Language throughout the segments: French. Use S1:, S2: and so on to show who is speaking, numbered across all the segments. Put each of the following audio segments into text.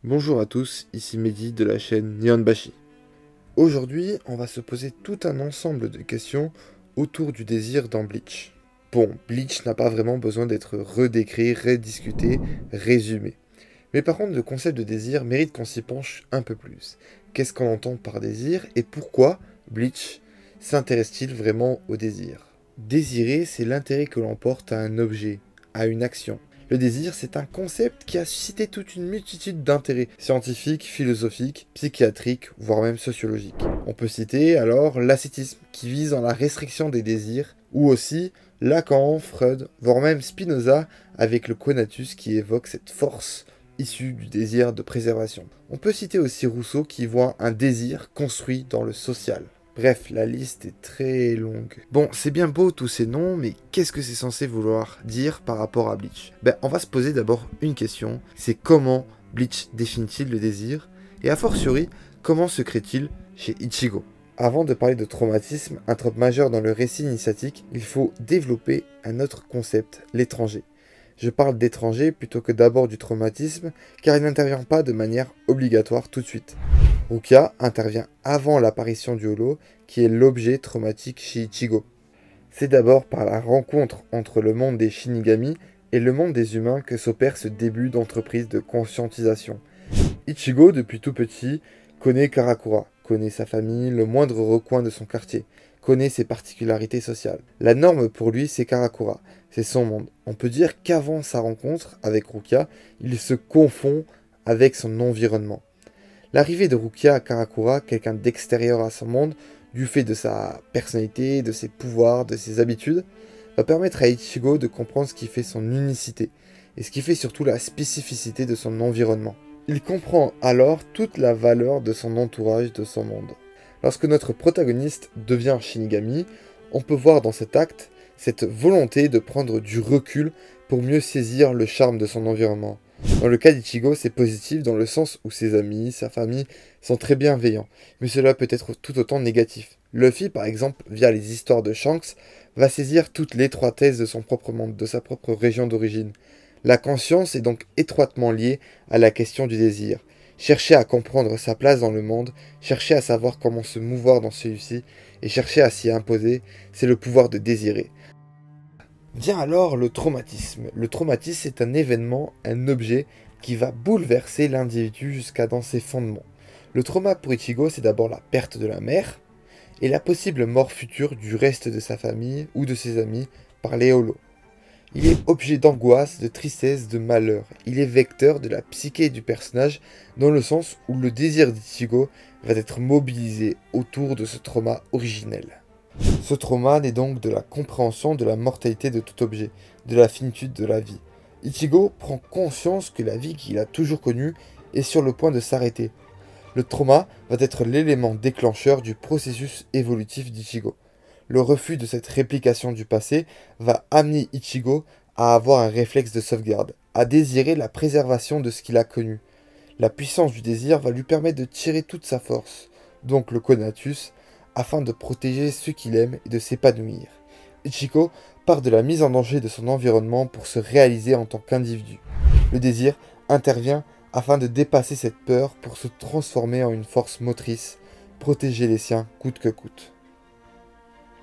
S1: Bonjour à tous, ici Mehdi de la chaîne Nihonbashi. Aujourd'hui, on va se poser tout un ensemble de questions autour du désir dans Bleach. Bon, Bleach n'a pas vraiment besoin d'être redécrit, rediscuté, résumé. Mais par contre, le concept de désir mérite qu'on s'y penche un peu plus. Qu'est-ce qu'on entend par désir et pourquoi Bleach s'intéresse-t-il vraiment au désir? Désirer, c'est l'intérêt que l'on porte à un objet, à une action. Le désir, c'est un concept qui a suscité toute une multitude d'intérêts scientifiques, philosophiques, psychiatriques, voire même sociologiques. On peut citer alors l'ascétisme, qui vise dans la restriction des désirs, ou aussi Lacan, Freud, voire même Spinoza, avec le conatus qui évoque cette force issue du désir de préservation. On peut citer aussi Rousseau qui voit un désir construit dans le social. Bref, la liste est très longue. Bon, c'est bien beau tous ces noms, mais qu'est-ce que c'est censé vouloir dire par rapport à Bleach? On va se poser d'abord une question, c'est comment Bleach définit-il le désir? Et a fortiori, comment se crée-t-il chez Ichigo? Avant de parler de traumatisme, un trope majeur dans le récit initiatique, il faut développer un autre concept, l'étranger. Je parle d'étranger plutôt que d'abord du traumatisme, car il n'intervient pas de manière obligatoire tout de suite. Rukia intervient avant l'apparition du holo, qui est l'objet traumatique chez Ichigo. C'est d'abord par la rencontre entre le monde des Shinigami et le monde des humains que s'opère ce début d'entreprise de conscientisation. Ichigo, depuis tout petit, connaît Karakura, connaît sa famille, le moindre recoin de son quartier, connaît ses particularités sociales. La norme pour lui, c'est Karakura, c'est son monde. On peut dire qu'avant sa rencontre avec Rukia, il se confond avec son environnement. L'arrivée de Rukia à Karakura, quelqu'un d'extérieur à son monde, du fait de sa personnalité, de ses pouvoirs, de ses habitudes, va permettre à Ichigo de comprendre ce qui fait son unicité, et ce qui fait surtout la spécificité de son environnement. Il comprend alors toute la valeur de son entourage, de son monde. Lorsque notre protagoniste devient Shinigami, on peut voir dans cet acte cette volonté de prendre du recul pour mieux saisir le charme de son environnement. Dans le cas d'Ichigo, c'est positif dans le sens où ses amis, sa famille sont très bienveillants, mais cela peut être tout autant négatif. Luffy, par exemple, via les histoires de Shanks, va saisir toute l'étroitesse de son propre monde, de sa propre région d'origine. La conscience est donc étroitement liée à la question du désir. Chercher à comprendre sa place dans le monde, chercher à savoir comment se mouvoir dans celui-ci, et chercher à s'y imposer, c'est le pouvoir de désirer. Vient alors le traumatisme. Le traumatisme est un événement, un objet qui va bouleverser l'individu jusqu'à dans ses fondements. Le trauma pour Ichigo, c'est d'abord la perte de la mère et la possible mort future du reste de sa famille ou de ses amis par les holos. Il est objet d'angoisse, de tristesse, de malheur. Il est vecteur de la psyché du personnage dans le sens où le désir d'Ichigo va être mobilisé autour de ce trauma originel. Ce trauma naît donc de la compréhension de la mortalité de tout objet, de la finitude de la vie. Ichigo prend conscience que la vie qu'il a toujours connue est sur le point de s'arrêter. Le trauma va être l'élément déclencheur du processus évolutif d'Ichigo. Le refus de cette réplication du passé va amener Ichigo à avoir un réflexe de sauvegarde, à désirer la préservation de ce qu'il a connu. La puissance du désir va lui permettre de tirer toute sa force, donc le conatus, afin de protéger ceux qu'il aime et de s'épanouir. Ichigo part de la mise en danger de son environnement pour se réaliser en tant qu'individu. Le désir intervient afin de dépasser cette peur pour se transformer en une force motrice, protéger les siens coûte que coûte.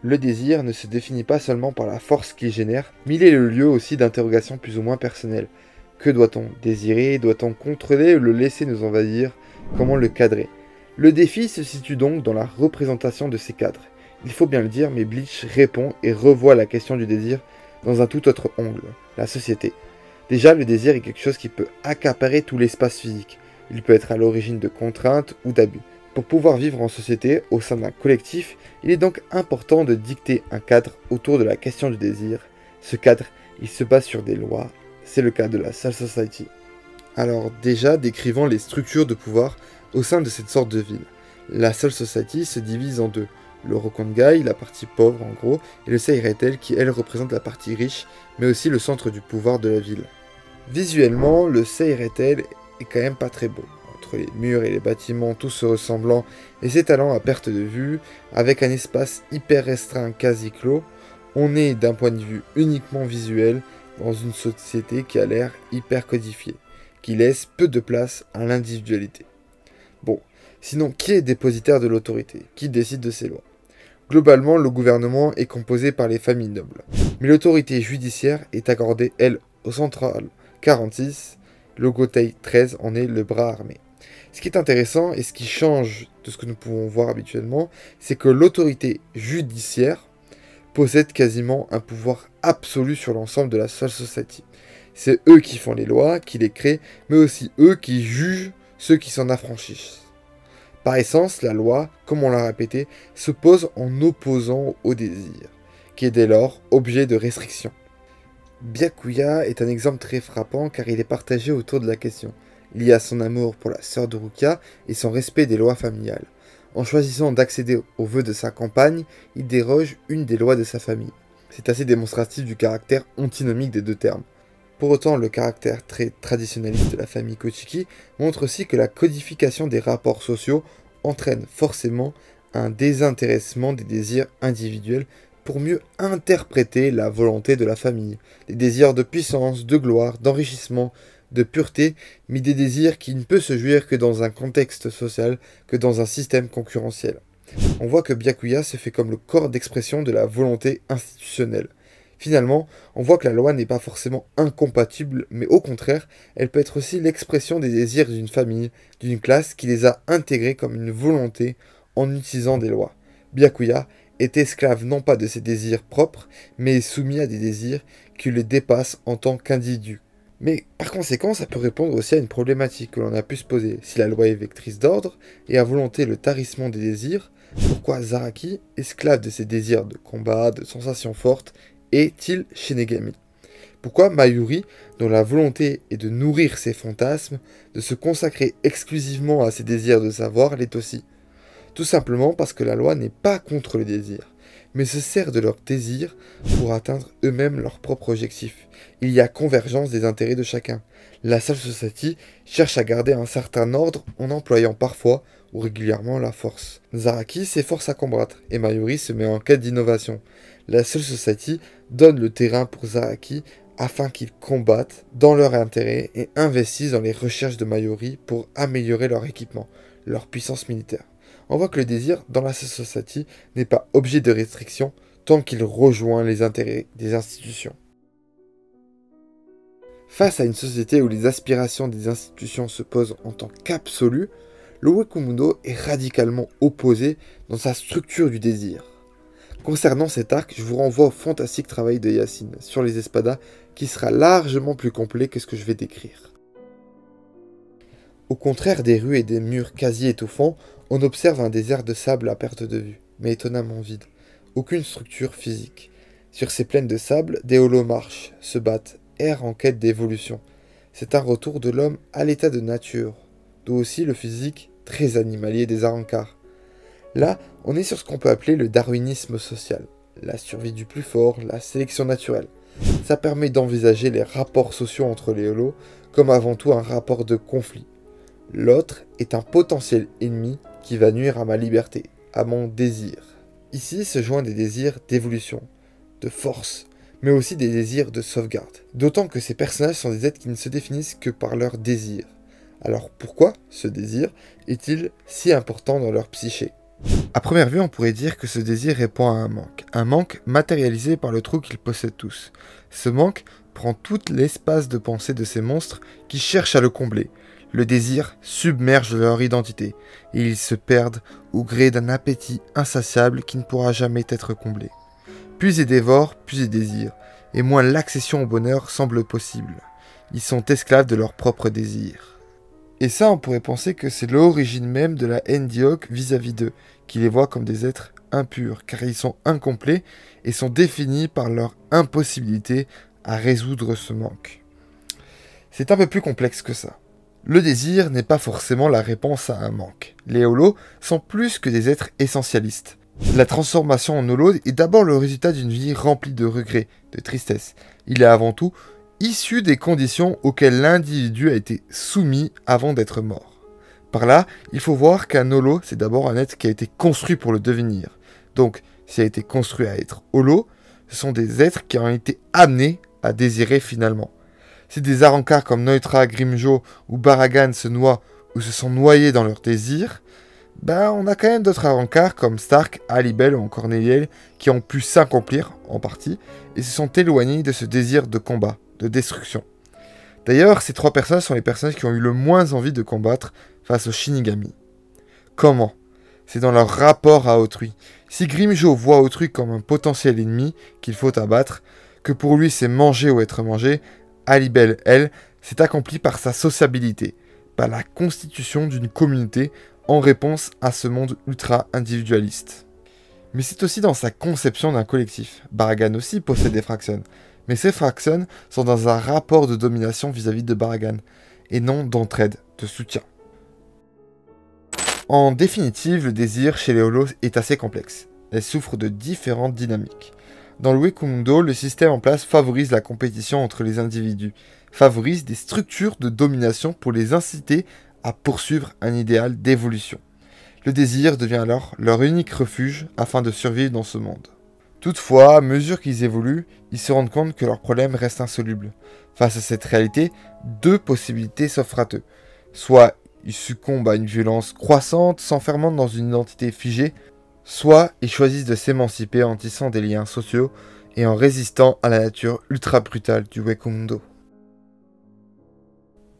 S1: Le désir ne se définit pas seulement par la force qu'il génère, mais il est le lieu aussi d'interrogations plus ou moins personnelles. Que doit-on désirer? Doit-on contrôler ou le laisser nous envahir? Comment le cadrer? Le défi se situe donc dans la représentation de ces cadres. Il faut bien le dire, mais Bleach répond et revoit la question du désir dans un tout autre angle, la société. Déjà, le désir est quelque chose qui peut accaparer tout l'espace physique. Il peut être à l'origine de contraintes ou d'abus. Pour pouvoir vivre en société, au sein d'un collectif, il est donc important de dicter un cadre autour de la question du désir. Ce cadre, il se base sur des lois. C'est le cas de la Soul Society. Alors déjà, décrivons les structures de pouvoir au sein de cette sorte de ville. La Soul Society se divise en deux. Le Rokongai, la partie pauvre en gros, et le Seiretel qui elle représente la partie riche, mais aussi le centre du pouvoir de la ville. Visuellement, le Seiretel est quand même pas très beau. Entre les murs et les bâtiments, tous se ressemblant et s'étalant à perte de vue, avec un espace hyper restreint quasi clos, on est d'un point de vue uniquement visuel dans une société qui a l'air hyper codifiée. qui laisse peu de place à l'individualité. Bon, sinon qui est dépositaire de l'autorité? Qui décide de ces lois? Globalement, le gouvernement est composé par les familles nobles. Mais l'autorité judiciaire est accordée, elle, au Central 46, le Gotei 13 en est le bras armé. Ce qui est intéressant et ce qui change de ce que nous pouvons voir habituellement, c'est que l'autorité judiciaire possède quasiment un pouvoir absolu sur l'ensemble de la Soul Society. C'est eux qui font les lois, qui les créent, mais aussi eux qui jugent ceux qui s'en affranchissent. Par essence, la loi, comme on l'a répété, se pose en opposant au désir, qui est dès lors objet de restriction. Byakuya est un exemple très frappant car il est partagé autour de la question. Il y a son amour pour la sœur de Rukia et son respect des lois familiales. En choisissant d'accéder aux vœux de sa compagne, il déroge une des lois de sa famille. C'est assez démonstratif du caractère antinomique des deux termes. Pour autant, le caractère très traditionnaliste de la famille Kochiki montre aussi que la codification des rapports sociaux entraîne forcément un désintéressement des désirs individuels pour mieux interpréter la volonté de la famille. Des désirs de puissance, de gloire, d'enrichissement, de pureté, mais des désirs qui ne peuvent se jouir que dans un contexte social, que dans un système concurrentiel. On voit que Byakuya se fait comme le corps d'expression de la volonté institutionnelle. Finalement, on voit que la loi n'est pas forcément incompatible, mais au contraire, elle peut être aussi l'expression des désirs d'une famille, d'une classe qui les a intégrés comme une volonté en utilisant des lois. Byakuya est esclave non pas de ses désirs propres, mais est soumis à des désirs qui le dépassent en tant qu'individu. Mais par conséquent, ça peut répondre aussi à une problématique que l'on a pu se poser. Si la loi est vectrice d'ordre et à volonté le tarissement des désirs, pourquoi Zaraki, esclave de ses désirs de combat, de sensations fortes, est-il Shinigami? Pourquoi Mayuri, dont la volonté est de nourrir ses fantasmes, de se consacrer exclusivement à ses désirs de savoir, l'est aussi? Tout simplement parce que la loi n'est pas contre le désir, mais se sert de leurs désirs pour atteindre eux-mêmes leurs propres objectifs. Il y a convergence des intérêts de chacun. La Soul Society cherche à garder un certain ordre en employant parfois ou régulièrement la force. Zaraki s'efforce à combattre et Mayuri se met en quête d'innovation. La Soul Society donne le terrain pour Zaraki afin qu'ils combattent dans leur intérêt et investissent dans les recherches de Mayuri pour améliorer leur équipement, leur puissance militaire. On voit que le désir dans la Society n'est pas objet de restriction tant qu'il rejoint les intérêts des institutions. Face à une société où les aspirations des institutions se posent en tant qu'absolues, le Wekumundo est radicalement opposé dans sa structure du désir. Concernant cet arc, je vous renvoie au fantastique travail de Yacine sur les espadas qui sera largement plus complet que ce que je vais décrire. Au contraire des rues et des murs quasi étouffants, on observe un désert de sable à perte de vue, mais étonnamment vide. Aucune structure physique. Sur ces plaines de sable, des holos marchent, se battent, errent en quête d'évolution. C'est un retour de l'homme à l'état de nature, d'où aussi le physique très animalier des Arrancars. Là, on est sur ce qu'on peut appeler le darwinisme social, la survie du plus fort, la sélection naturelle. Ça permet d'envisager les rapports sociaux entre les holos comme avant tout un rapport de conflit. L'autre est un potentiel ennemi qui va nuire à ma liberté, à mon désir. Ici se joignent des désirs d'évolution, de force, mais aussi des désirs de sauvegarde. D'autant que ces personnages sont des êtres qui ne se définissent que par leur désir. Alors pourquoi ce désir est-il si important dans leur psyché? À première vue, on pourrait dire que ce désir répond à un manque matérialisé par le trou qu'ils possèdent tous. Ce manque prend tout l'espace de pensée de ces monstres qui cherchent à le combler. Le désir submerge leur identité, et ils se perdent au gré d'un appétit insatiable qui ne pourra jamais être comblé. Plus ils dévorent, plus ils désirent, et moins l'accession au bonheur semble possible. Ils sont esclaves de leur propre désir. Et ça, on pourrait penser que c'est l'origine même de la haine d'Hiyok vis-à-vis d'eux, qui les voit comme des êtres impurs, car ils sont incomplets et sont définis par leur impossibilité à résoudre ce manque. C'est un peu plus complexe que ça. Le désir n'est pas forcément la réponse à un manque. Les holos sont plus que des êtres essentialistes. La transformation en holo est d'abord le résultat d'une vie remplie de regrets, de tristesse. Il est avant tout issu des conditions auxquelles l'individu a été soumis avant d'être mort. Par là, il faut voir qu'un holo, c'est d'abord un être qui a été construit pour le devenir. Donc, s'il a été construit à être holo, ce sont des êtres qui ont été amenés à désirer finalement. Si des Arrancars comme Neutra, Grimjaw ou Baragan se noient ou se sont noyés dans leurs désirs, on a quand même d'autres Arrancars comme Stark, Alibel ou encore Neliel qui ont pu s'accomplir, en partie, et se sont éloignés de ce désir de combat, de destruction. D'ailleurs, ces 3 personnages sont les personnages qui ont eu le moins envie de combattre face aux Shinigami. Comment? C'est dans leur rapport à autrui. Si Grimjaw voit autrui comme un potentiel ennemi qu'il faut abattre, que pour lui c'est manger ou être mangé, Alibel, elle, s'est accomplie par sa sociabilité, par la constitution d'une communauté en réponse à ce monde ultra-individualiste. Mais c'est aussi dans sa conception d'un collectif. Baragan aussi possède des Fraxons, mais ces Fraxons sont dans un rapport de domination vis-à-vis de Baragan, et non d'entraide, de soutien. En définitive, le désir chez les Holos est assez complexe. Elle souffre de différentes dynamiques. Dans le Wekundo, le système en place favorise la compétition entre les individus, favorise des structures de domination pour les inciter à poursuivre un idéal d'évolution. Le désir devient alors leur unique refuge afin de survivre dans ce monde. Toutefois, à mesure qu'ils évoluent, ils se rendent compte que leurs problèmes restent insolubles. Face à cette réalité, 2 possibilités s'offrent à eux. Soit ils succombent à une violence croissante, s'enfermant dans une identité figée, soit ils choisissent de s'émanciper en tissant des liens sociaux et en résistant à la nature ultra brutale du Wekundo.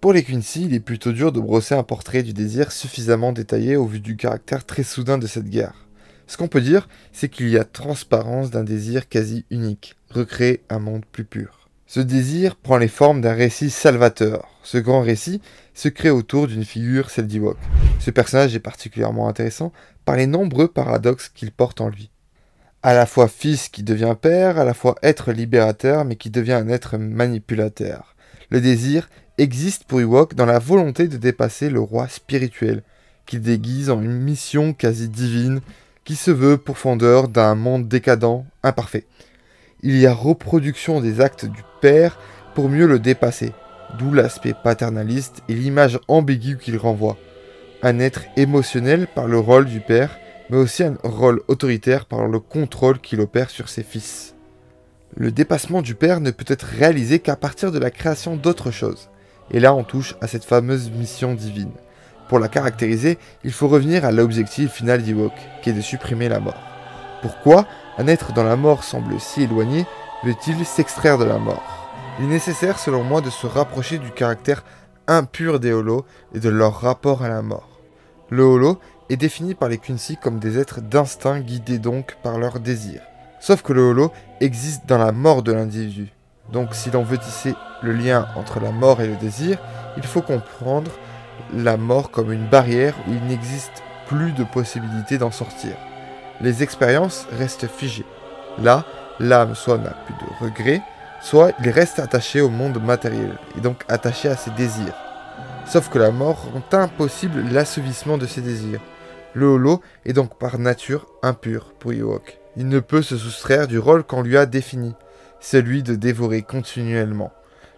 S1: Pour les Quincy, il est plutôt dur de brosser un portrait du désir suffisamment détaillé au vu du caractère très soudain de cette guerre. Ce qu'on peut dire, c'est qu'il y a transparence d'un désir quasi unique, recréer un monde plus pur. Ce désir prend les formes d'un récit salvateur. Ce grand récit se crée autour d'une figure, celle d'Ewok. Ce personnage est particulièrement intéressant par les nombreux paradoxes qu'il porte en lui. À la fois fils qui devient père, à la fois être libérateur mais qui devient un être manipulateur. Le désir existe pour Ewok dans la volonté de dépasser le roi spirituel, qu'il déguise en une mission quasi divine, qui se veut pourfendeur d'un monde décadent, imparfait. Il y a reproduction des actes du père pour mieux le dépasser, d'où l'aspect paternaliste et l'image ambiguë qu'il renvoie. Un être émotionnel par le rôle du père, mais aussi un rôle autoritaire par le contrôle qu'il opère sur ses fils. Le dépassement du père ne peut être réalisé qu'à partir de la création d'autre chose. Et là, on touche à cette fameuse mission divine. Pour la caractériser, il faut revenir à l'objectif final d'Ewok, qui est de supprimer la mort. Pourquoi un être dont la mort semble si éloigné veut-il s'extraire de la mort? Il est nécessaire, selon moi, de se rapprocher du caractère impur des Holos et de leur rapport à la mort. Le Holo est défini par les Quincy comme des êtres d'instinct guidés donc par leur désir. Sauf que le Holo existe dans la mort de l'individu. Donc si l'on veut tisser le lien entre la mort et le désir, il faut comprendre la mort comme une barrière où il n'existe plus de possibilité d'en sortir. Les expériences restent figées. Là, l'âme soit n'a plus de regrets, soit il reste attaché au monde matériel, et donc attaché à ses désirs. Sauf que la mort rend impossible l'assouvissement de ses désirs. Le Holo est donc par nature impur pour Ewok. Il ne peut se soustraire du rôle qu'on lui a défini, celui de dévorer continuellement.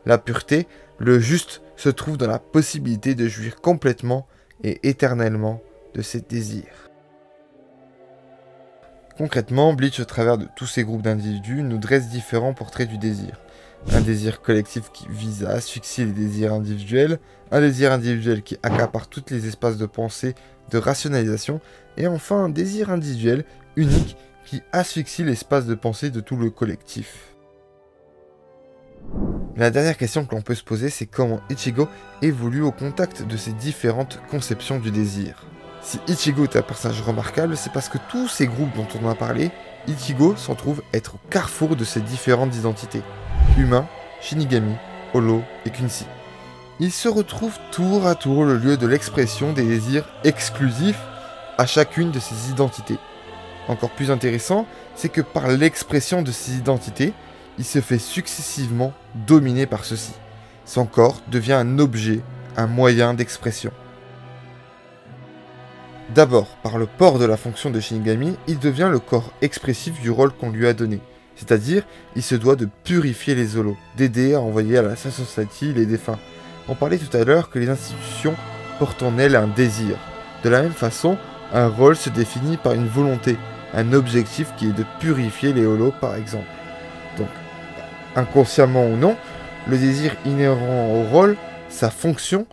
S1: La pureté, le juste, se trouve dans la possibilité de jouir complètement et éternellement de ses désirs. Concrètement, Bleach, au travers de tous ces groupes d'individus, nous dresse différents portraits du désir. Un désir collectif qui vise à asphyxier les désirs individuels, un désir individuel qui accapare tous les espaces de pensée, de rationalisation, et enfin un désir individuel unique qui asphyxie l'espace de pensée de tout le collectif. La dernière question que l'on peut se poser, c'est comment Ichigo évolue au contact de ces différentes conceptions du désir. Si Ichigo est un personnage remarquable, c'est parce que tous ces groupes dont on a parlé, Ichigo s'en trouve être au carrefour de ces différentes identités. Humains, Shinigami, Holo et Quincy. Il se retrouve tour à tour le lieu de l'expression des désirs exclusifs à chacune de ces identités. Encore plus intéressant, c'est que par l'expression de ces identités, il se fait successivement dominer par ceux-ci. Son corps devient un objet, un moyen d'expression. D'abord, par le port de la fonction de Shinigami, il devient le corps expressif du rôle qu'on lui a donné. C'est-à-dire, il se doit de purifier les Holos, d'aider à envoyer à la Soul Society les défunts. On parlait tout à l'heure que les institutions portent en elles un désir. De la même façon, un rôle se définit par une volonté, un objectif qui est de purifier les Holos par exemple. Donc, inconsciemment ou non, Le désir inhérent au rôle, sa fonction,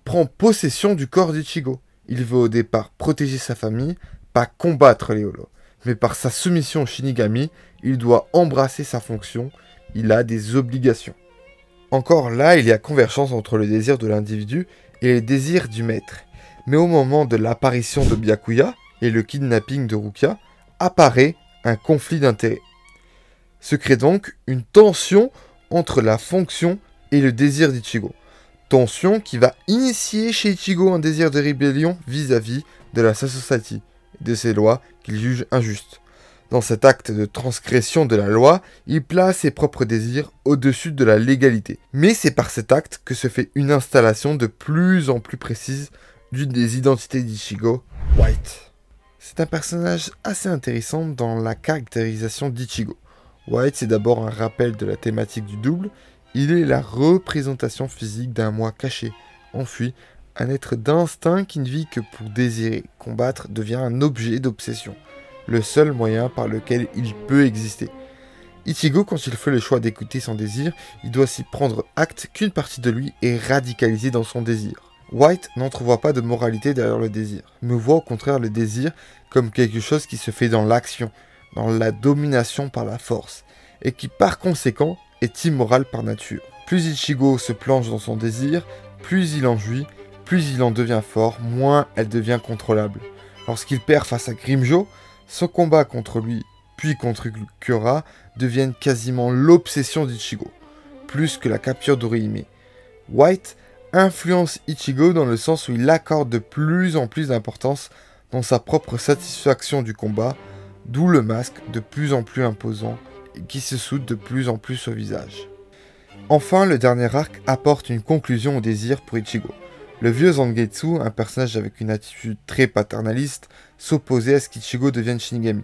S1: prend possession du corps d'Ichigo. Il veut au départ protéger sa famille, pas combattre les Holos. Mais par sa soumission au Shinigami, il doit embrasser sa fonction, il a des obligations. Encore là, il y a convergence entre le désir de l'individu et le désir du maître. Mais au moment de l'apparition de Byakuya et le kidnapping de Rukia, apparaît un conflit d'intérêts. Se crée donc une tension entre la fonction et le désir d'Ichigo. Tension qui va initier chez Ichigo un désir de rébellion vis-à-vis de la Society et de ses lois qu'il juge injustes. Dans cet acte de transgression de la loi, il place ses propres désirs au-dessus de la légalité. Mais c'est par cet acte que se fait une installation de plus en plus précise d'une des identités d'Ichigo, White. C'est un personnage assez intéressant dans la caractérisation d'Ichigo. White, c'est d'abord un rappel de la thématique du double. Il est la représentation physique d'un moi caché, enfui, un être d'instinct qui ne vit que pour désirer. Combattre devient un objet d'obsession, le seul moyen par lequel il peut exister. Ichigo, quand il fait le choix d'écouter son désir, il doit s'y prendre acte qu'une partie de lui est radicalisée dans son désir. White n'entrevoit pas de moralité derrière le désir, mais voit au contraire le désir comme quelque chose qui se fait dans l'action, dans la domination par la force, et qui par conséquent est immoral par nature. Plus Ichigo se plonge dans son désir, plus il en jouit, plus il en devient fort, moins elle devient contrôlable. Lorsqu'il perd face à Grimmjow, son combat contre lui, puis contre Kyora, deviennent quasiment l'obsession d'Ichigo, plus que la capture d'Orihime. White influence Ichigo dans le sens où il accorde de plus en plus d'importance dans sa propre satisfaction du combat, d'où le masque de plus en plus imposant et qui se soude de plus en plus au visage. Enfin, le dernier arc apporte une conclusion au désir pour Ichigo. Le vieux Zangetsu, un personnage avec une attitude très paternaliste, s'opposait à ce qu'Ichigo devienne Shinigami.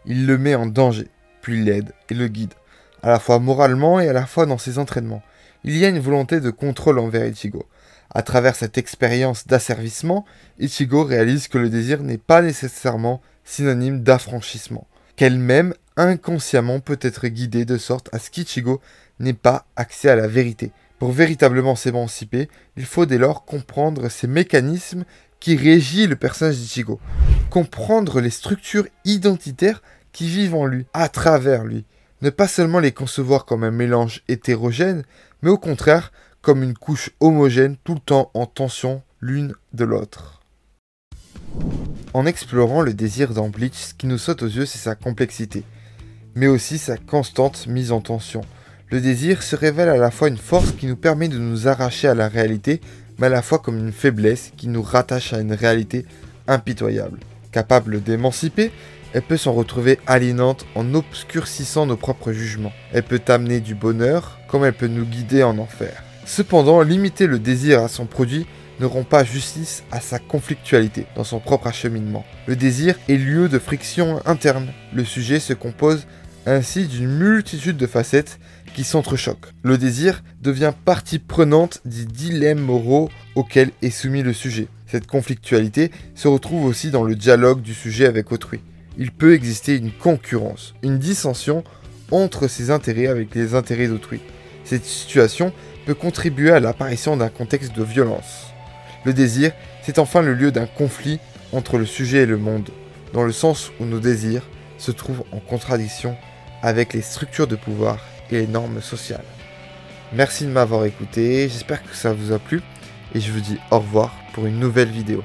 S1: Il le met en danger, puis l'aide et le guide, à la fois moralement et à la fois dans ses entraînements. Il y a une volonté de contrôle envers Ichigo. À travers cette expérience d'asservissement, Ichigo réalise que le désir n'est pas nécessairement synonyme d'affranchissement, qu'elle-même inconsciemment peut être guidée de sorte à ce qu'Ichigo n'ait pas accès à la vérité. Pour véritablement s'émanciper, il faut dès lors comprendre ces mécanismes qui régissent le personnage d'Ichigo, comprendre les structures identitaires qui vivent en lui, à travers lui, ne pas seulement les concevoir comme un mélange hétérogène, mais au contraire comme une couche homogène tout le temps en tension l'une de l'autre. En explorant le désir dans Bleach, ce qui nous saute aux yeux, c'est sa complexité, mais aussi sa constante mise en tension. Le désir se révèle à la fois une force qui nous permet de nous arracher à la réalité, mais à la fois comme une faiblesse qui nous rattache à une réalité impitoyable. Capable d'émanciper, elle peut s'en retrouver aliénante en obscurcissant nos propres jugements. Elle peut amener du bonheur, comme elle peut nous guider en enfer. Cependant, limiter le désir à son produit ne rend pas justice à sa conflictualité dans son propre acheminement. Le désir est lieu de friction interne. Le sujet se compose ainsi d'une multitude de facettes qui s'entrechoquent. Le désir devient partie prenante des dilemmes moraux auxquels est soumis le sujet. Cette conflictualité se retrouve aussi dans le dialogue du sujet avec autrui. Il peut exister une concurrence, une dissension entre ses intérêts avec les intérêts d'autrui. Cette situation peut contribuer à l'apparition d'un contexte de violence. Le désir, c'est enfin le lieu d'un conflit entre le sujet et le monde, dans le sens où nos désirs se trouvent en contradiction avec les structures de pouvoir et les normes sociales. Merci de m'avoir écouté, j'espère que ça vous a plu et je vous dis au revoir pour une nouvelle vidéo.